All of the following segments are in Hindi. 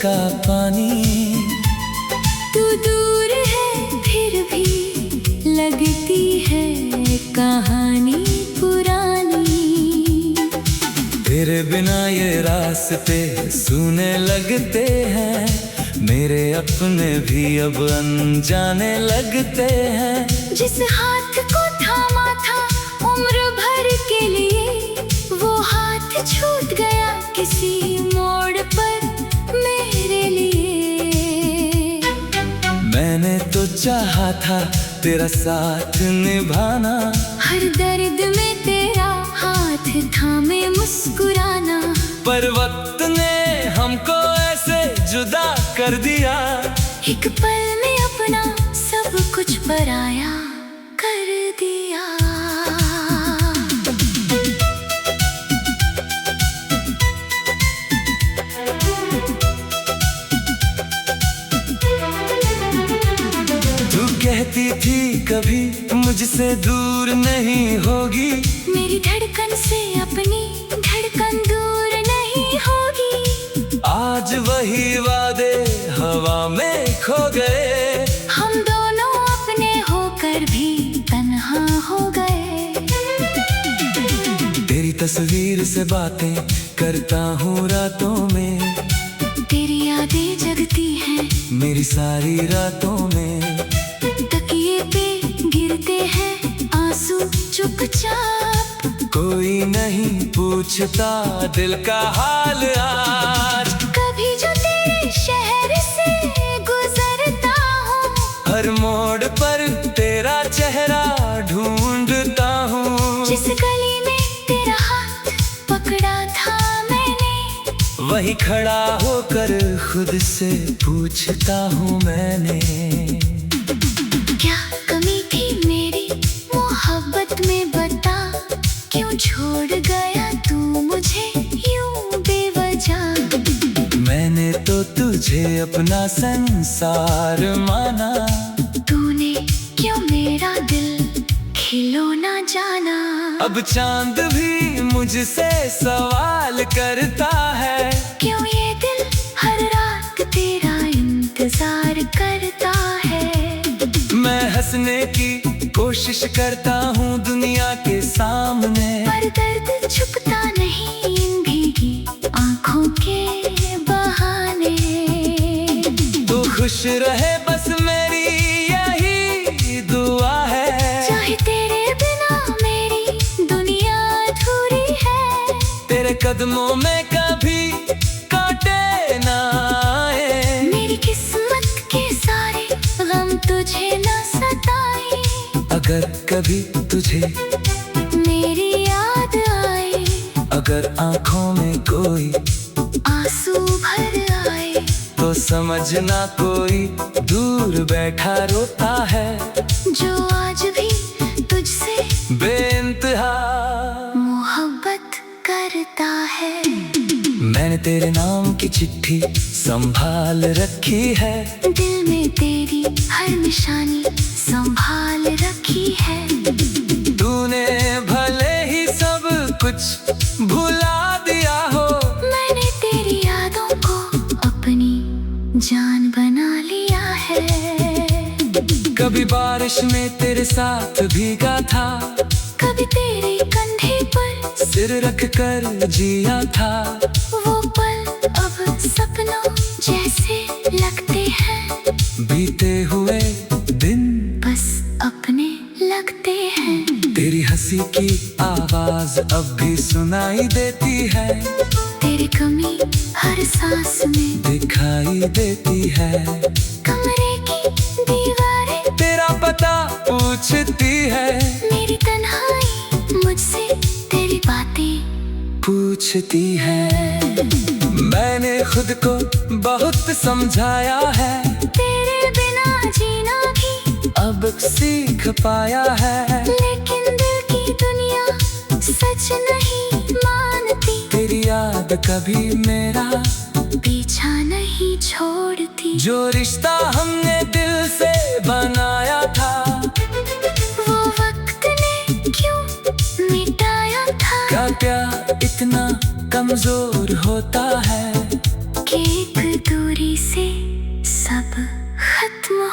का पानी। तू दूर है फिर भी लगती है कहानी पुरानी। तेरे बिना ये रास्ते सूने लगते हैं, मेरे अपने भी अब अनजाने लगते हैं। जिस हाथ को थामा था उम्र भर के लिए, वो हाथ छूट गया किसी मोड़ पर मेरे लिए। मैंने तो चाहा था तेरा साथ निभाना, हर दर्द में तेरा हाथ थामे मुस्कुराना। पर वक्त ने हमको ऐसे जुदा कर दिया, एक पल में अपना सब कुछ पराया कर दिया। तू कहती थी कभी मुझसे दूर नहीं होगी, मेरी धड़कन से अपनी धड़कन दूर नहीं होगी। आज वही वादे हवा में खो गए, हम दोनों अपने होकर भी तन्हा हो गए। तेरी तस्वीर से बातें करता हूँ रातों में, तेरी यादें जगती हैं मेरी सारी रातों में। तकिए पे गिरते हैं आंसू चुपचाप, कोई नहीं पूछता दिल का हाल आज। कभी जो तेरे शहर से गुजरता हूँ, हर मोड़ पर तेरा चेहरा ढूंढता हूँ। जिस गली में तेरा हाथ पकड़ा था मैंने, वही खड़ा होकर खुद से पूछता हूँ मैंने। क्या कमी थी मेरी मोहब्बत में बता, क्यों छोड़ गया तू मुझे यूं बेवजह। मैंने तो तुझे अपना संसार माना, तूने क्यों मेरा दिल खिलौना जाना। अब चांद भी मुझसे सवाल करता है, क्यों ये दिल हर रात तेरा इंतजार करता है। मैं हंसने की कोशिश करता हूँ दुनिया के सामने, पर दर्द छुपता नहीं इन भीगी आंखों के बहाने। तू खुश रहे बस मेरी यही दुआ है, चाहे तेरे बिना मेरी दुनिया अधूरी है। तेरे कदमों में कभी कांटे ना आए, मेरी किस्मत के सारे गम तुझे न सताए। अगर कभी तुझे मेरी याद आए, अगर आंखों में कोई आंसू भर आए, तो समझना कोई दूर बैठा रोता है, जो आज भी तुझसे बेइंतहा मोहब्बत करता है। मैंने तेरे नाम की चिट्ठी संभाल रखी है, दिल में तेरी हर निशानी संभाल रखी है। तूने भले ही सब कुछ भुला दिया हो, मैंने तेरी यादों को अपनी जान बना लिया है। कभी बारिश में तेरे साथ भीगा था, कभी तेरे कंधे पर सिर रख कर जिया था। वो पल अब सपनों जैसे लगते हैं, बीते हुए दिन बस अपने लगते हैं। तेरी हंसी की आवाज अब भी सुनाई देती है, तेरी कमी हर सांस में दिखाई देती है। कमरे की दीवारें तेरा पता पूछती है, मेरी तन्हाई मुझसे तेरी बातें पूछती है। मैंने खुद को बहुत समझाया है, तेरे बिना जीना भी अब सीख पाया है। लेकिन दिल की दुनिया सच नहीं मानती, तेरी याद कभी मेरा पीछा नहीं छोड़ती। जो रिश्ता हमने दिल से बनाया था, वो वक्त ने क्यों मिटाया था। क्या प्यार इतना कमजोर होता है कि एक दूरी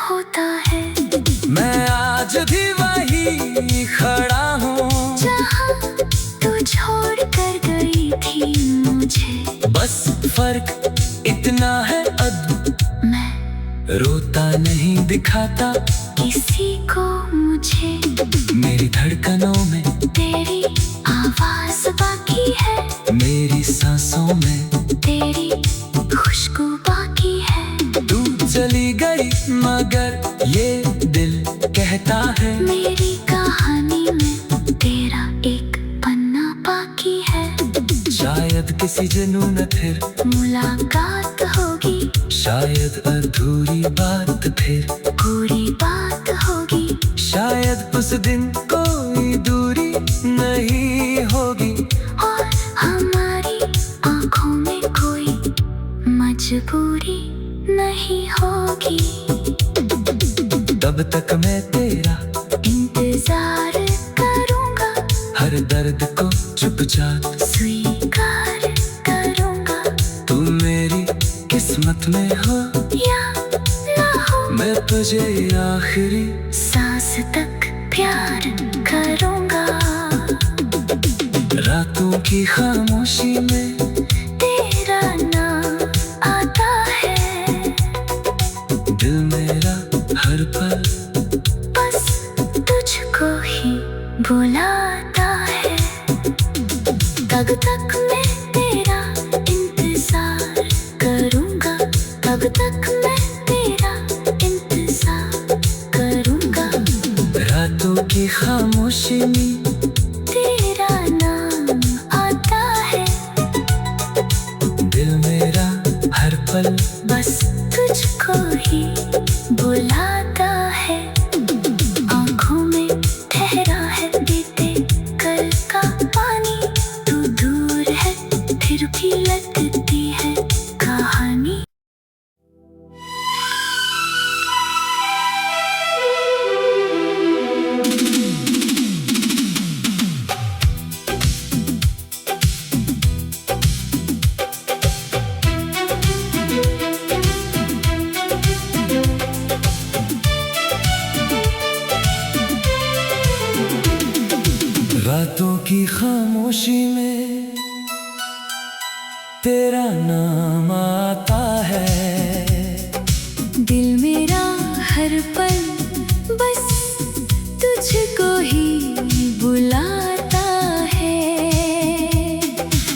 होता है। मैं आज भी वही खड़ा हूँ जहाँ तू छोड़ कर गई थी मुझे। बस फर्क इतना है अब मैं रोता नहीं दिखाता किसी को मुझे। मेरी धड़कनों में तेरी आवाज बाकी है, मेरी सांसों में तेरी खुशबू बाकी है। तू चली गई मगर ये दिल कहता है मेरी कहानी में तेरा एक पन्ना बाकी है। शायद किसी जुनून फिर मुलाकात होगी, शायद अधूरी बात फिर पूरी बात होगी। शायद उस दिन कोई दूरी नहीं होगी और हमारी आँखों में कोई मजबूरी नहीं होगी। तब तक मैं तेरा इंतजार करूँगा, हर दर्द को चुपचाप स्वीकार करूँगा। तू मेरी किस्मत में हो या ना हो, मैं तुझे आखिरी सांस तक प्यार करूँगा। रातों की खामोशी में तेरा नाम आता है, दिल मेरा हर पल बस तुझको ही बुलाता है। तब तक मैं तेरा इंतजार करूँगा, तब तक मैं तेरा इंतजार करूँगा। रातों की खामोशी में तेरा नाम आता है, दिल मेरा हर पल बस तुझको ही बुलाता है। आँखों में ठहरा है बीते कल का पानी, तू दूर है फिर भी लगती है कहानी। रातों की खामोशी में तेरा नाम आता है, दिल मेरा हर पल बस तुझको ही बुलाता है।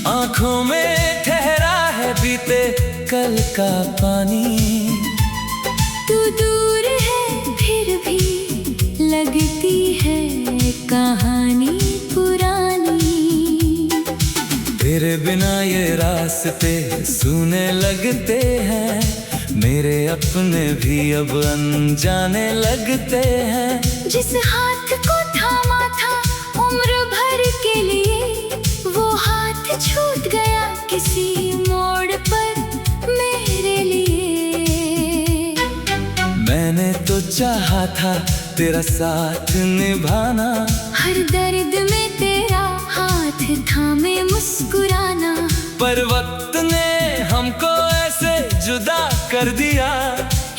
आँखों में ठहरा है बीते कल का पानी, तू दूर है फिर भी लगती है कहानी पुरानी। तेरे बिना ये रास्ते सूने लगते हैं, मेरे अपने भी अब अनजाने लगते हैं। जिस हाथ को थामा था उम्र भर के लिए, वो हाथ छूट गया किसी मोड़ पर मेरे लिए। मैंने तो चाहा था तेरा साथ निभाना, हर दर्द में तेरा हाथ थामे मुस्कुराना। पर वक्त ने हमको ऐसे जुदा कर दिया,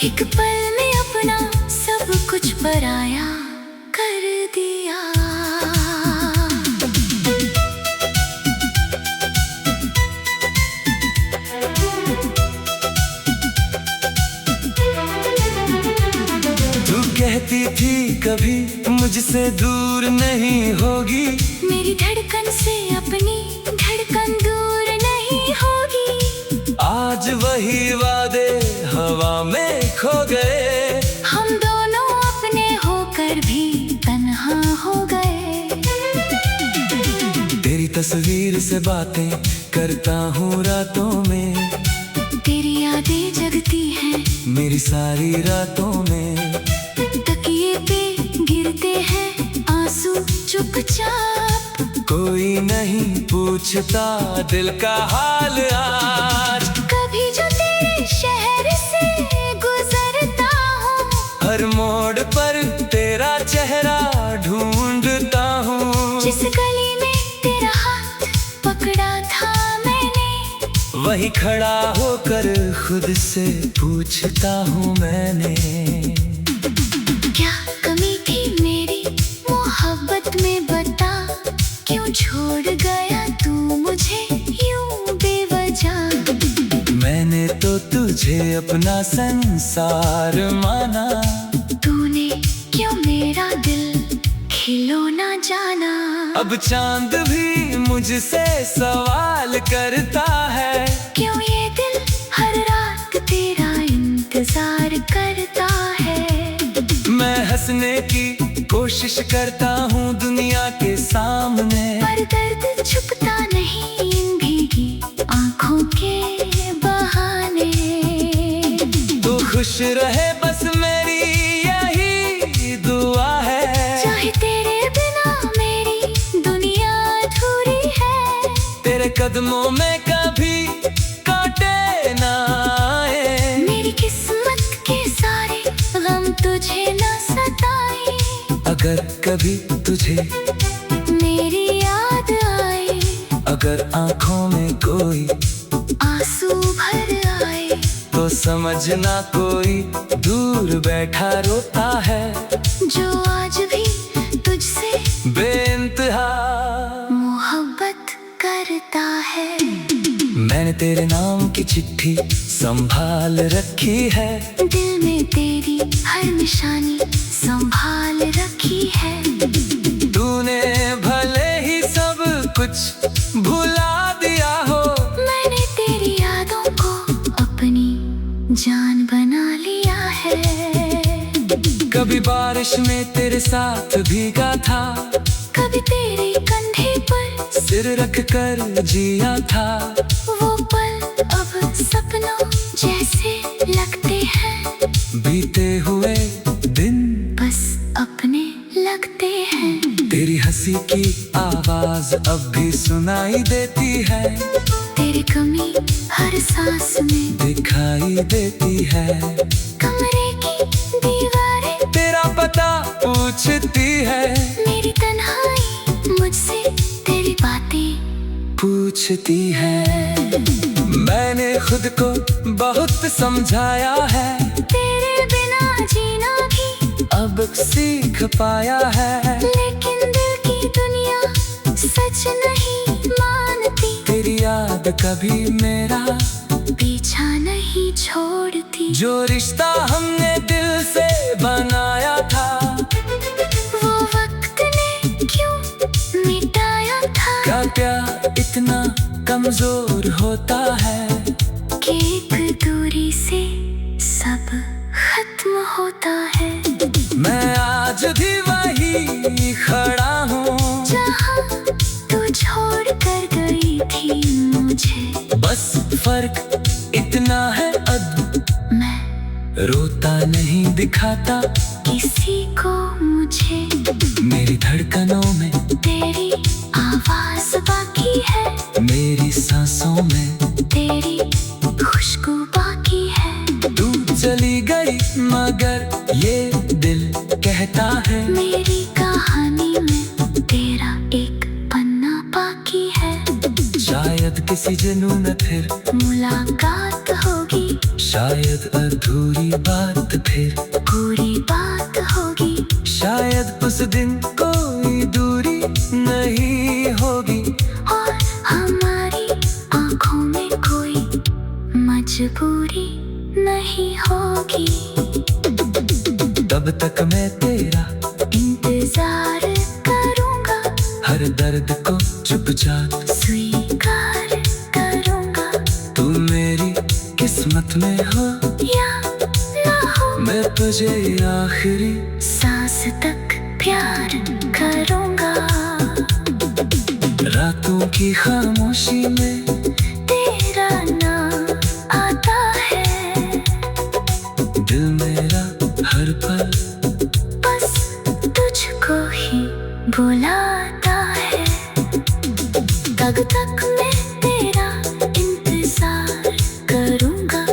एक पल में अपना सब कुछ पराया कर दिया। तू कहती थी कभी मुझसे दूर नहीं होगी, मेरी धड़कन से अपनी धड़कन दूर नहीं होगी। आज वही वादे हवा में खो गए, हम दोनों अपने होकर भी तन्हा हो गए। तेरी तस्वीर से बातें करता हूँ रातों में, तेरी यादें जगती हैं मेरी सारी रातों में। तकिए पे गिरते हैं आंसू चुपचाप, कोई नहीं पूछता दिल का हाल आज। कभी जो तेरे शहर से गुजरता हूँ, हर मोड़ पर तेरा चेहरा ढूंढता हूँ। जिस गली में तेरा हाथ पकड़ा था मैंने, वहीं खड़ा होकर खुद से पूछता हूँ मैंने। अपना संसार माना। तूने क्यों मेरा दिल खिलौना जाना। अब चांद भी मुझसे सवाल करता है, क्यों ये दिल हर रात तेरा इंतजार करता है। मैं हंसने की कोशिश करता हूँ दुनिया के सामने, पर दर्द छुपता नहीं इन भीगी आँखों के बहाने। तो खुश रहे बस मेरी यही दुआ है, चाहे तेरे बिना मेरी दुनिया अधूरी है। तेरे कदमों में कभी कांटे ना आए, मेरी किस्मत के सारे गम तुझे न सताए। अगर कभी तुझे मेरी याद आए, अगर आंखों में कोई आंसू भर आए, तो समझना कोई दूर बैठा रोता है, जो आज भी तुझसे बेइंतहा मोहब्बत करता है। मैंने तेरे नाम की चिट्ठी संभाल रखी है, दिल में तेरी हर निशानी संभाल रखी है। तूने भले ही सब कुछ भुला दिया हो, मैंने तेरी यादों को अपनी जान बना लिया है। कभी बारिश में तेरे साथ भीगा था, कभी तेरे कंधे पर सिर रख कर जिया था। वो पल अब सपनों जैसे लगते हैं, बीते हुए दिन बस अपने लगते हैं। तेरी हंसी की आवाज अब भी सुनाई देती है, तेरी कमी हर सांस में दिखाई देती है। कमरे की दीवारें तेरा पता पूछती है, मेरी तन्हाई मुझसे तेरी बातें पूछती है। मैंने खुद को बहुत समझाया है, तेरे बिना जीना भी अब सीख पाया है। लेकिन दिल की दुनिया सच नहीं मानती, तेरी याद कभी मेरा पीछा नहीं छोड़ती। जो रिश्ता हमने दिल से बनाया था, वो वक्त ने क्यों मिटाया था। क्या प्यार इतना कमजोर होता है कि एक दूरी से सब खत्म होता है। मैं आज भी वही खड़ा हूँ, जहाँ तू छोड़ कर गई थी मुझे, बस फर्क इतना है अब मैं रोता नहीं दिखाता किसी को मुझे। मेरी धड़कनों में तेरी आवाज बाकी है, मेरी सांसों में तेरी खुशबू बाकी है। तू चली गई मगर ये दिल कहता है, मेरी कहानी में तेरा एक पन्ना बाकी है। शायद किसी जुनून फिर मुलाकात होगी, शायद अधूरी बात फिर पूरी बात होगी। शायद उस दिन कोई दूरी नहीं होगी, और हमारी आँखों में कोई मजबूरी नहीं होगी। तब तक मैं तेरा इंतजार करूँगा, हर दर्द को चुपचाप स्वीकार करूँगा। तू मेरी किस्मत में हो या ना हो, मैं तुझे आखिरी सांस तक प्यार करूँगा। रातों की खामोशी में तेरा नाम आता है, दिल मेरा हर पल बस तुझको ही बुलाता है। तब तक मैं तेरा इंतजार करूँगा,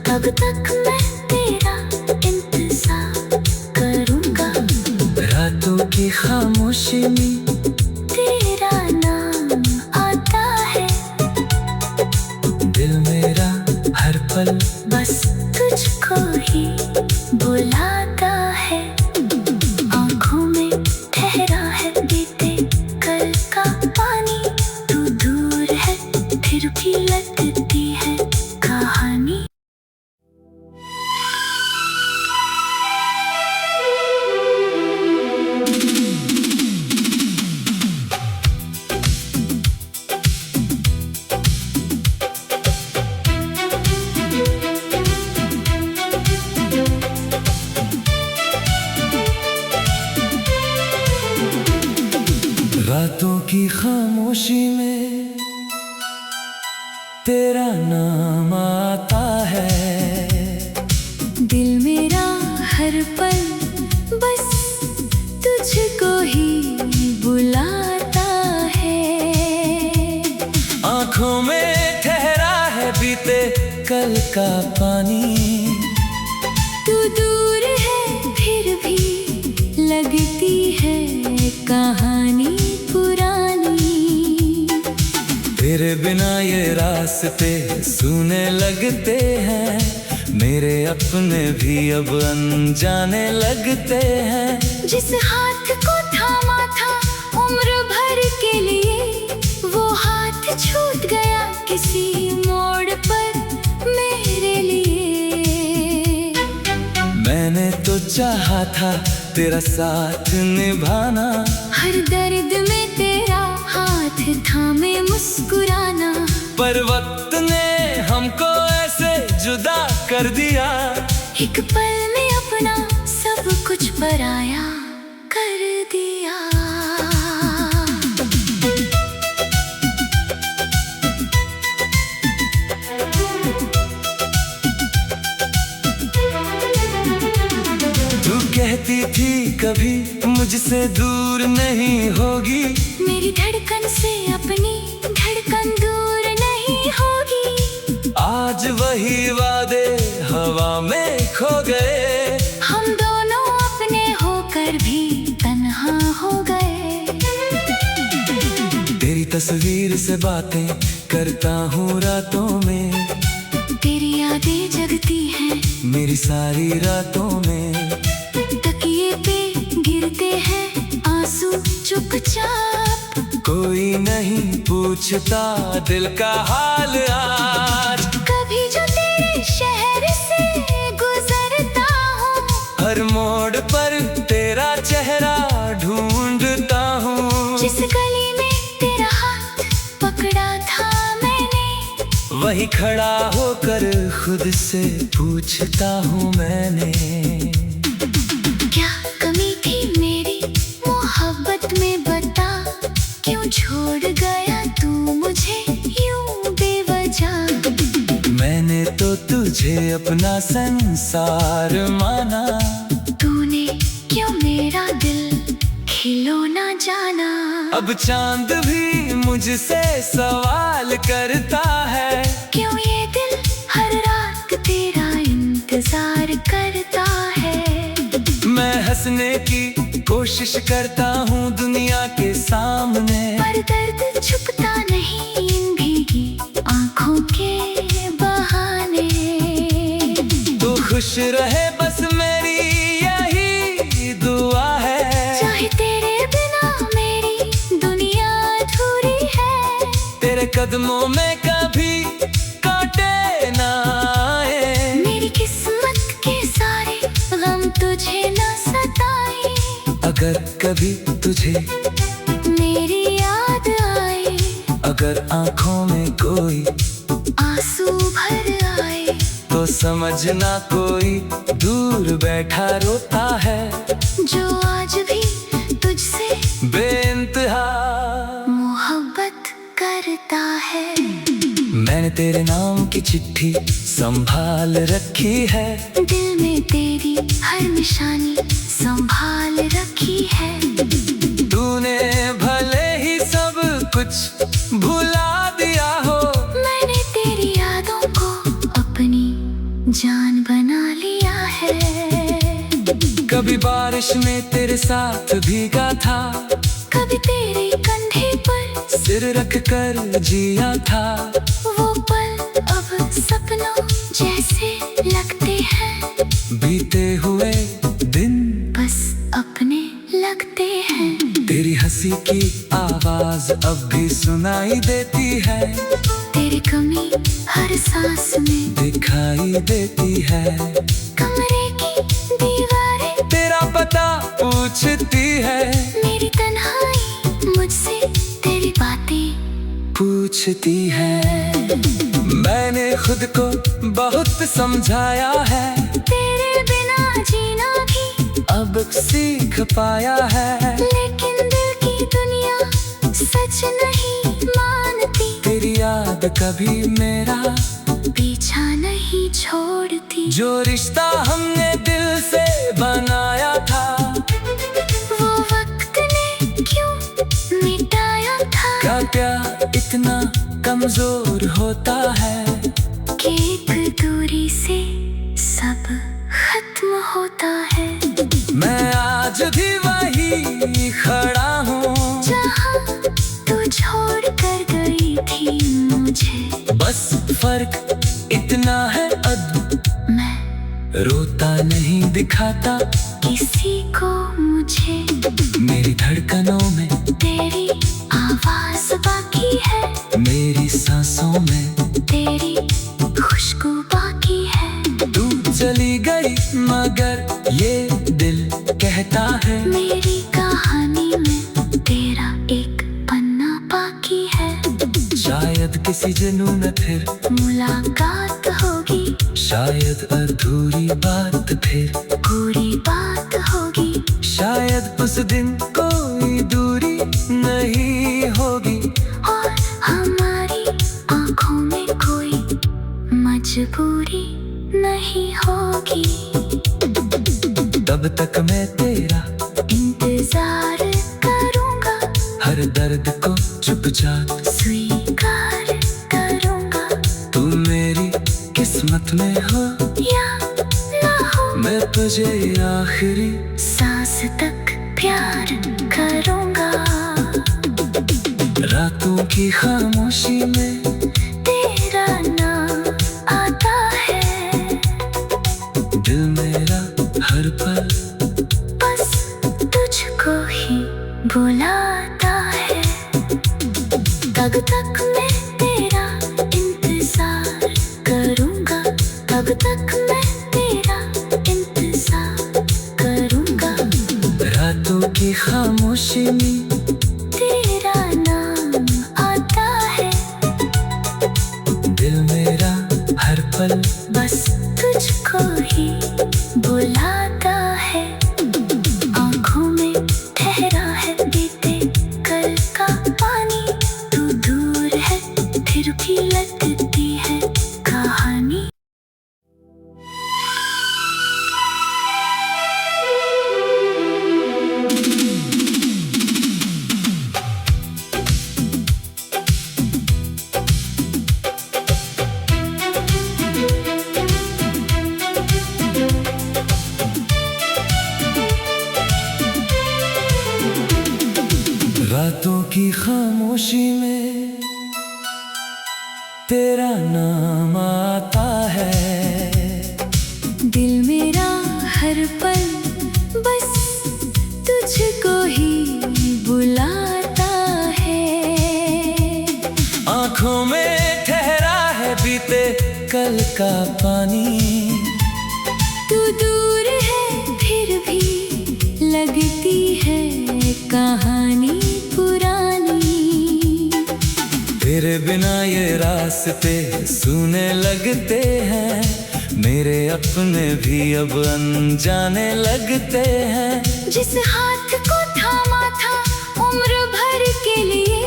तब तक मैं तेरा इंतजार करूँगा। रातों की खामोशी में तेरा नाम आता है, दिल मेरा हर पल बस तुझको ही बुलाता है। आँखों में ठहरा है बीते कल का पानी, तू दूर है फिर भी लगती है कहानी। तेरा नाम आता है। दिल मेरा हर पल बस तुझको ही बुलाता है। आँखों में ठहरा है बीते कल का पानी। तू दूर है फिर भी लगती है कहानी पुरानी। तेरे बिना ये रास्ते सूने लगते हैं, मेरे अपने भी अब अनजाने लगते हैं। जिस हाथ को थामा था उम्र भर के लिए, वो हाथ छूट गया किसी मोड़ पर मेरे लिए। मैंने तो चाहा था तेरा साथ निभाना, हर दर्द में तेरा हाथ थामे मुस्कुराना। पर वक्त ने हमको ऐसे जुदा कर दिया, एक पल में अपना सब कुछ पराया कर दिया। तू कहती थी कभी मुझसे दूर नहीं होगी, मेरी धड़कन से अपनी धड़कन दूर नहीं होगी। आज वही वादे हवा में खो गए, हम दोनों अपने होकर भी तन्हा हो गए। तेरी तस्वीर से बातें करता हूँ रातों में, तेरी यादें जगती हैं मेरी सारी रातों में। तकिए पे गिरते हैं आंसू चुपचाप, कोई नहीं पूछता दिल का हाल आज। कभी जो तेरे शहर से गुजरता हूँ, हर मोड़ पर तेरा चेहरा ढूंढता हूँ। जिस गली में तेरा हाथ पकड़ा था मैंने, वही खड़ा होकर खुद से पूछता हूँ मैंने। क्या कमी थी मेरी मोहब्बत में बता, क्यों छोड़ गया तू मुझे यूं बेवजह। मैंने तो तुझे अपना संसार माना, तूने क्यों मेरा दिल खिलौना जाना। अब चांद भी मुझसे सवाल करता है, क्यों ये दिल हर रात तेरा इंतजार करता है। मैं हंसने की कोशिश करता हूँ दुनिया के सामने, पर दर्द छुपता नहीं इन भीगी आंखों के बहाने। तू खुश रहे बस मेरी यही दुआ है, चाहे तेरे बिना मेरी दुनिया अधूरी है। तेरे कदमों में कभी कांटे ना आए, मेरी किस्मत के सारे गम तुझे न सताए। अगर कभी तुझे मेरी याद आए, अगर आंखों में कोई आंसू भर आए, तो समझना कोई दूर बैठा रोता है, जो आज भी तुझसे बेइंतहा मोहब्बत करता है। मैंने तेरे नाम की चिट्ठी संभाल रखी है, दिल में तेरी हर निशानी संभाल रखी है। तूने भले ही सब कुछ भुला दिया हो, मैंने तेरी यादों को अपनी जान बना लिया है। कभी बारिश में तेरे साथ भीगा था, कभी तेरे कंधे पर सिर रख कर जिया था। वो पल अब सपनों जैसे लगते हैं, बीते हुए दिन बस अपने लगते हैं। तेरी हंसी की आवाज अब भी सुनाई देती है, तेरी कमी हर सांस में दिखाई देती है। कमरे की दीवारें तेरा पता पूछती है, मेरी तन्हाई मुझसे तेरी बातें पूछती है। मैंने खुद को बहुत समझाया है, तेरे बिना जीना भी अब सीख पाया है। लेकिन दिल की दुनिया सच नहीं मानती, तेरी याद कभी मेरा पीछा नहीं छोड़ती। जो रिश्ता हमने दिल से बनाया था, वो वक्त ने क्यों मिटाया था। क्या प्यार इतना कमजोर होता है कि एक दूरी से सब खत्म होता है। मैं आज भी वही खड़ा हूँ जहाँ तू छोड़ कर गई थी मुझे। बस फर्क इतना है अब मैं रोता नहीं दिखाता किसी को मुझे। मेरी धड़कनों में तेरी आवाज बाकी है, मेरी सांसों में तेरी खुशबू बाकी है। तू चली गई मगर ये दिल कहता है मेरी कहानी में तेरा एक पन्ना बाकी है। शायद किसी जन्म में फिर मुलाकात होगी, शायद अधूरी बात फिर पूरी बात होगी। शायद उस दिन कोई दूरी नहीं होगी और हमारी आँखों में कोई मजबूरी नहीं होगी। तब तक मैं तेरा इंतजार करूँगा, हर दर्द को चुपचाप स्वीकार करूँगा। तू मेरी किस्मत में हो या ना हो, मैं तुझे आखिरी सांस तक प्यार करूँगा। रातों की खामोशी में तेरा नाम आता है, दिल मेरा हर पल बस तुझको ही बुलाता है। तब तक मैं तेरा इंतजार करूँगा, तब तक मैं तेरा इंतजार करूँगा। रातों की खामोशी में तेरा नाम आता है, दिल मेरा हर पल बस तुझको ही बुलाता है। आँखों में ठहरा है बीते कल का पानी, तू दूर है फिर भी लगती है कहानी। रातों की खामोशी में तेरा नाम आता है, दिल मेरा हर पल बस तुझको ही बुलाता है। आँखों में ठहरा है बीते कल का पानी, तू दूर है फिर भी लगती है कहानी पुरानी। तेरे बिना ये रास्ते सूने लगते हैं, मेरे अपने भी अब अनजाने लगते हैं। जिस हाथ को थामा था उम्र भर के लिए,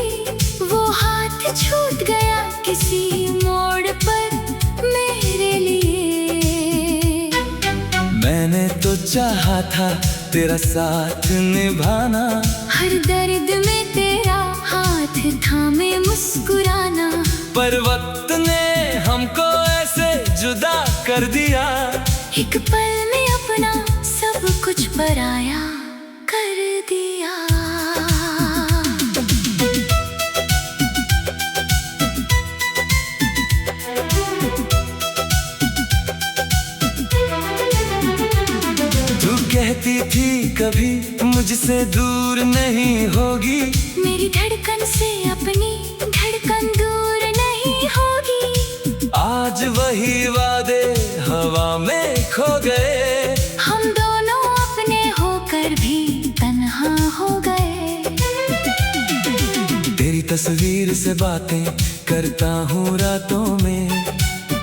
वो हाथ छूट गया किसी मोड़ पर मेरे लिए। मैंने तो चाहा था तेरा साथ निभाना, हर दर्द में तेरा हाथ थामे मुस्कुराना। पर वक्त ने हमको ऐसे जुदा कर दिया, एक पल में अपना सब कुछ पराया कर दिया। तू कहती थी कभी मुझसे दूर नहीं होगी, मेरी धड़कन से अपनी धड़कन दूर नहीं होगी। आज वही वादे हवा में खो गए, हम दोनों अपने होकर भी तन्हा हो गए। तेरी तस्वीर से बातें करता हूँ रातों में,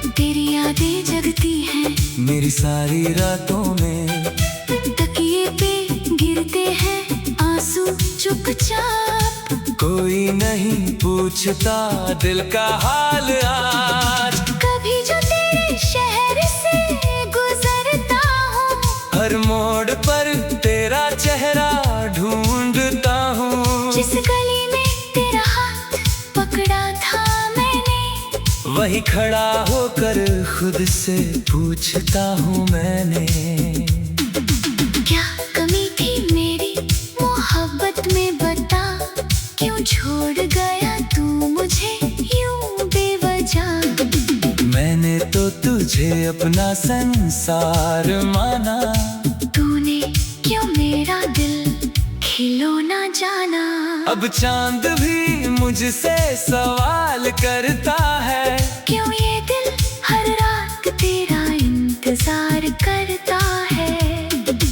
तेरी यादें जगती हैं मेरी सारी रातों में। तकिए पे गिरते हैं आंसू चुपचाप, कोई नहीं पूछता दिल का हाल आज। कभी जो तेरे शहर से गुजरता हूँ, हर मोड़ पर तेरा चेहरा ढूंढता हूँ। जिस गली में तेरा हाथ पकड़ा था मैंने, वही खड़ा होकर खुद से पूछता हूँ मैंने। क्या कमी थी मेरी मोहब्बत में बता, क्यों छोड़ गया तू मुझे यूं बेवजह। मैंने तो तुझे अपना संसार माना, तूने क्यों मेरा दिल खिलौना जाना। अब चांद भी मुझसे सवाल करता है, क्यों ये दिल हर रात तेरा इंतजार करता है।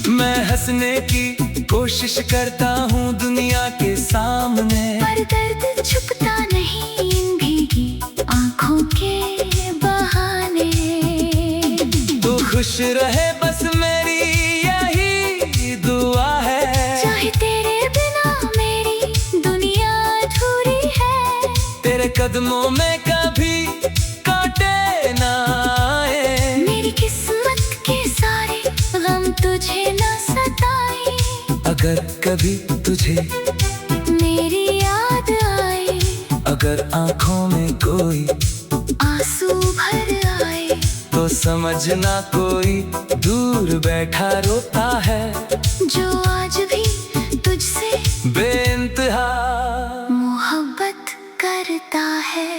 मैं हंसने की कोशिश करता हूँ दुनिया के सामने, पर दर्द छुपता नहीं इन भीगी आंखों के बहाने। तू खुश रहे बस मेरी यही दुआ है, चाहे तेरे बिना मेरी दुनिया अधूरी है। तेरे कदमों में कभी कांटे ना आए, मेरी किस्मत के सारे गम तुझे न सताए। अगर कभी तुझे मेरी याद आए, अगर आंखों में कोई आंसू भर आए, तो समझना कोई दूर बैठा रोता है, जो आज भी तुझसे बेइंतहा मोहब्बत करता है।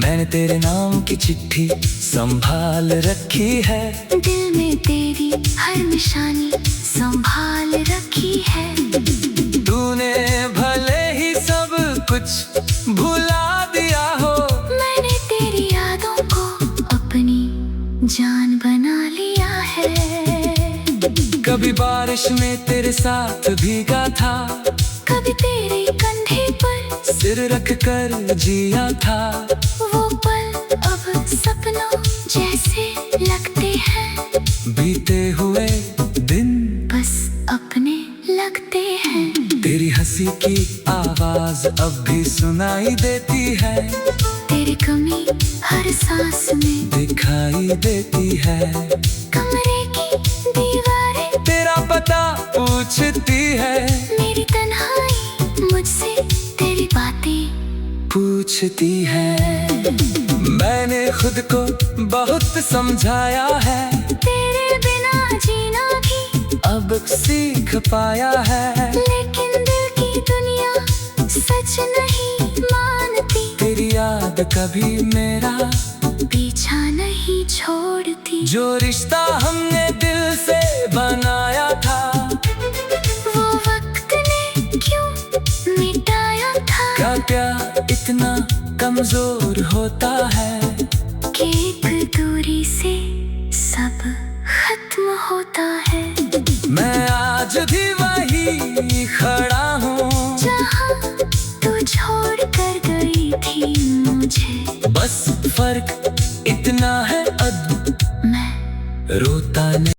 मैंने तेरे नाम की चिट्ठी संभाल रखी है, दिल में तेरी हर निशानी संभाल रखी है। तूने भले ही सब कुछ भुला दिया हो, मैंने तेरी यादों को अपनी जान बना लिया है। कभी बारिश में तेरे साथ भीगा था, कभी तेरे कंधे पर सिर रख कर जिया था। वो पल अब सपनों जैसे लगते हैं, बीते हुए दिन बस अपने लगते हैं। तेरी हंसी की आवाज अब भी सुनाई देती है, तेरी कमी हर सांस में दिखाई देती है। कमरे की दीवारें तेरा पता पूछती है, मेरी तन्हाई मुझसे तेरी बातें पूछती है। मैंने खुद को बहुत समझाया है, तेरे बिना जीना भी अब सीख पाया है। लेकिन दिल की दुनिया सच नहीं मानती, तेरी याद कभी मेरा पीछा नहीं छोड़ती। जो रिश्ता हमने दिल से बनाया था, वो वक्त ने क्यों मिटाया था। क्या प्यार इतना कमजोर होता है, कि एक दूरी से सब खत्म होता है। मैं